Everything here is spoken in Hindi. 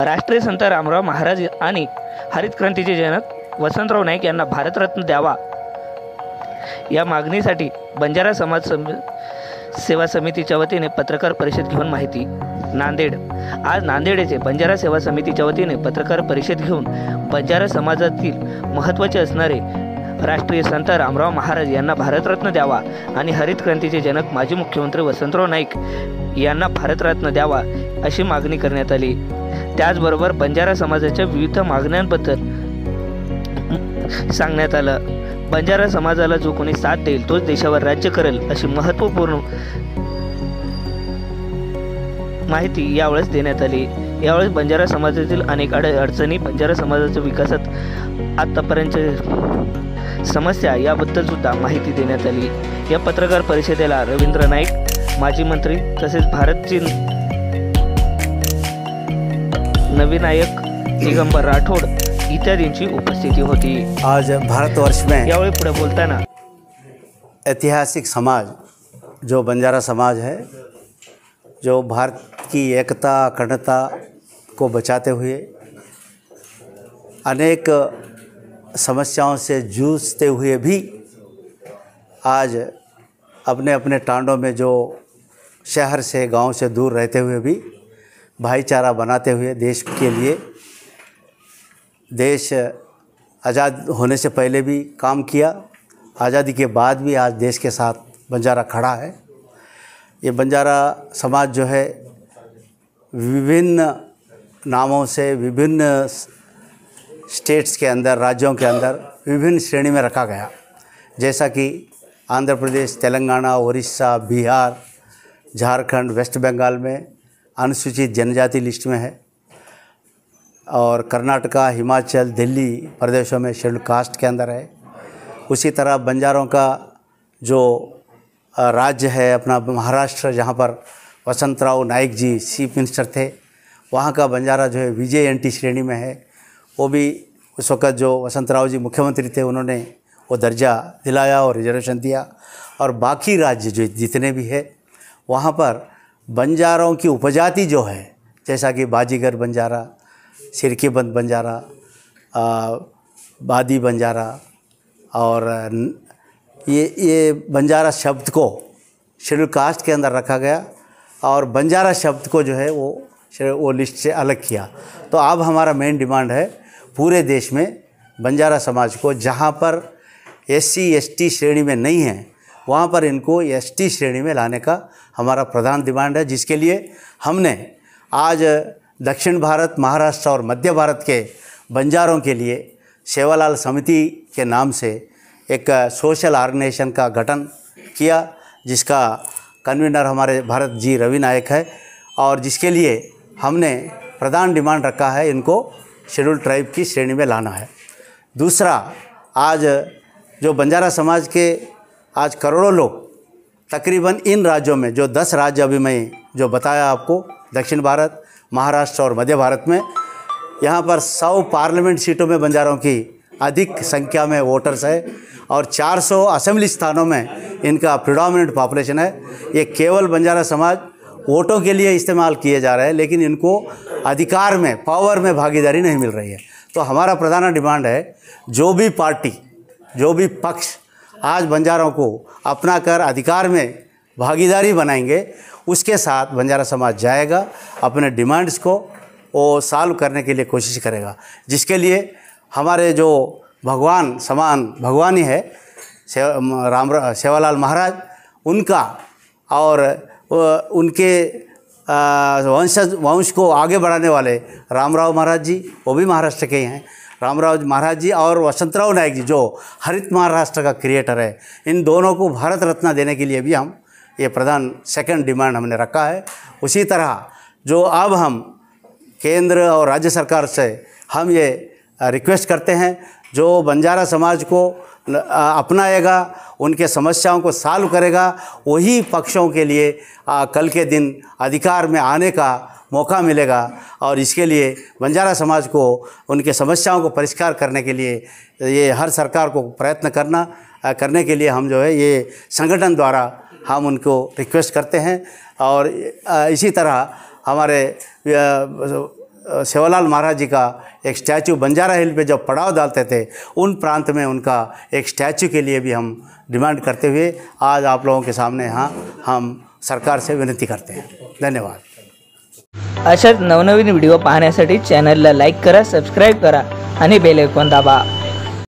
राष्ट्रीय संत रामराव महाराज आणि हरित क्रांतीचे जनक वसंतराव नाईक यांना भारतरत्न द्यावा या मागणीसाठी बंजारा समाज सेवा समितीच्या वतीने पत्रकार परिषद घेऊन माहिती. नांदेड. आज नांदेड येथे बंजारा सेवा समितीच्या वतीने पत्रकार परिषद घेऊन बंजारा समाजातील महत्त्वाचे असणारे राष्ट्रीय संत रामराव महाराज यांना भारतरत्न द्यावा आणि हरित क्रांतीचे जनक माजी मुख्यमंत्री वसंतराव नाईक यांना भारतरत्न द्यावा अशी मागणी करण्यात आली. त्याचबरोबर बंजारा समाजाच्या विविध मागण्यांबद्दल सांगण्यात आलं. बंजारा समाजाला जो कोणी साथ देईल तोच देशावर राज्य करेल अशी महत्त्वपूर्ण माहिती यावेळेस देण्यात आली. यावेळेस बंजारा समाजातील अनेक अडचणी, बंजारा समाजाच्या विकासात आतापर्यंत समस्या याबद्दल सुद्धा माहिती देण्यात आली. या पत्रकार परिषदेला रवींद्र नाईक, माजी मंत्री, तसेच भारतची नवीनायक दिगंबर राठोड इत्यादींची उपस्थिति होती. आज भारतवर्ष में यावेळी पुढे बोलताना ऐतिहासिक समाज जो बंजारा समाज है, जो भारत की एकता अखंडता को बचाते हुए अनेक समस्याओं से जूझते हुए भी आज अपने अपने टांडों में, जो शहर से गांव से दूर रहते हुए भी भाईचारा बनाते हुए देश के लिए, देश आज़ाद होने से पहले भी काम किया, आज़ादी के बाद भी आज देश के साथ बंजारा खड़ा है. ये बंजारा समाज जो है विभिन्न नामों से विभिन्न स्टेट्स के अंदर, राज्यों के अंदर विभिन्न श्रेणी में रखा गया. जैसा कि आंध्र प्रदेश, तेलंगाना, उड़ीसा, बिहार, झारखंड, वेस्ट बंगाल में अनुसूचित जनजाति लिस्ट में है, और कर्नाटका, हिमाचल, दिल्ली प्रदेशों में शेड्यूल कास्ट के अंदर है. उसी तरह बंजारों का जो राज्य है अपना महाराष्ट्र, जहाँ पर वसंतराव नाईक जी चीफ मिनिस्टर थे, वहाँ का बंजारा जो है VJNT श्रेणी में है. वो भी उस वक़्त जो वसंतराव जी मुख्यमंत्री थे उन्होंने वो दर्जा दिलाया और रिजर्वेशन दिया. और बाकी राज्य जो जितने भी है वहाँ पर बंजारों की उपजाति जो है, जैसा कि बाजीगर बंजारा, सिरकीबंद बंजारा, बादी बंजारा, और ये बंजारा शब्द को शेड्यूल कास्ट के अंदर रखा गया और बंजारा शब्द को जो है वो लिस्ट से अलग किया. तो अब हमारा मेन डिमांड है पूरे देश में बंजारा समाज को, जहाँ पर SC ST श्रेणी में नहीं है वहाँ पर इनको ST श्रेणी में लाने का हमारा प्रधान डिमांड है, जिसके लिए हमने आज दक्षिण भारत, महाराष्ट्र और मध्य भारत के बंजारों के लिए सेवालाल समिति के नाम से एक सोशल ऑर्गेनाइजेशन का गठन किया, जिसका कन्वीनर हमारे भारत जी रवि नायक है, और जिसके लिए हमने प्रधान डिमांड रखा है इनको शेड्यूल ट्राइब की श्रेणी में लाना है. दूसरा, आज जो बंजारा समाज के आज करोड़ों लोग तकरीबन इन राज्यों में, जो 10 राज्य अभी मैं जो बताया आपको, दक्षिण भारत, महाराष्ट्र और मध्य भारत में, यहाँ पर 100 पार्लियामेंट सीटों में बंजारों की अधिक संख्या में वोटर्स है और 400 असेंबली स्थानों में इनका प्रिडोमिनेंट पॉपुलेशन है. ये केवल बंजारा समाज वोटों के लिए इस्तेमाल किए जा रहे हैं, लेकिन इनको अधिकार में, पावर में भागीदारी नहीं मिल रही है. तो हमारा प्रधान डिमांड है, जो भी पार्टी, जो भी पक्ष आज बंजारों को अपना कर अधिकार में भागीदारी बनाएंगे, उसके साथ बंजारा समाज जाएगा, अपने डिमांड्स को वो सॉल्व करने के लिए कोशिश करेगा. जिसके लिए हमारे जो भगवान समान भगवानी है सेवालाल महाराज, उनका और उनके वंश को आगे बढ़ाने वाले रामराव महाराज जी, वो भी महाराष्ट्र के ही हैं, रामराव महाराज जी, और वसंतराव नाईक जी जो हरित महाराष्ट्र का क्रिएटर है, इन दोनों को भारत रत्न देने के लिए भी हम ये प्रधान सेकंड डिमांड हमने रखा है. उसी तरह जो अब हम केंद्र और राज्य सरकार से हम ये रिक्वेस्ट करते हैं, जो बंजारा समाज को अपनाएगा, उनके समस्याओं को सॉल्व करेगा, वही पक्षों के लिए कल के दिन अधिकार में आने का मौका मिलेगा. और इसके लिए बंजारा समाज को उनके समस्याओं को परिष्कार करने के लिए ये हर सरकार को प्रयत्न करने के लिए हम जो है ये संगठन द्वारा हम उनको रिक्वेस्ट करते हैं. और इसी तरह हमारे सेवालाल महाराज जी का एक स्टैचू बंजारा हिल पे जब पड़ाव डालते थे, उन प्रांत में उनका एक स्टैचू के लिए भी हम डिमांड करते हुए आज आप लोगों के सामने यहाँ हम सरकार से विनंती करते हैं। धन्यवाद। अशाच नवनवीन व्हिडिओ पाहण्यासाठी चॅनलला लाईक करा, सबस्क्राईब करा आणि बेल आयकॉन दाबा।